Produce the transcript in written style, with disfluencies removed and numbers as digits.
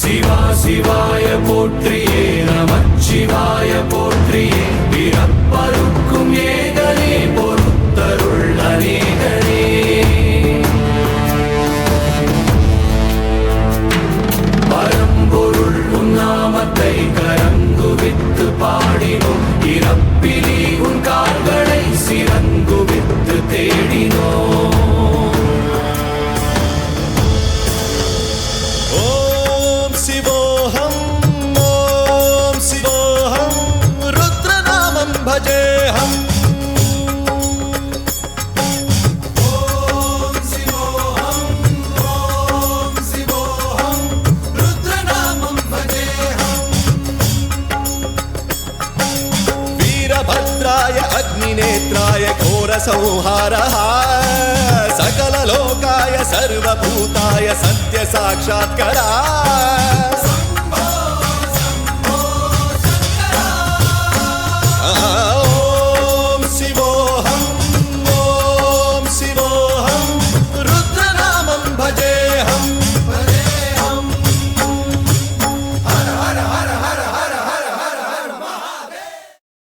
சிவா சிவாய போற்றியே நமச்சிவாய போற்றியே பிறப்பருக்கும் ஏகனே பொறுத்தருள் அநேகனே பரம்பொருள் உன்னாமத்தை கரங்குவித்து பாடினோம் இறப்பிலி உன் கால்களை சிறங்குவித்து தேடினோம் भजेहम् ॐ शिवोऽहं रुद्रनामं भजेहम् वीरभद्राय अग्निनेत्राय घोरसंहारः सकललोकाय सर्वभूताय सत्यसाक्षात्करा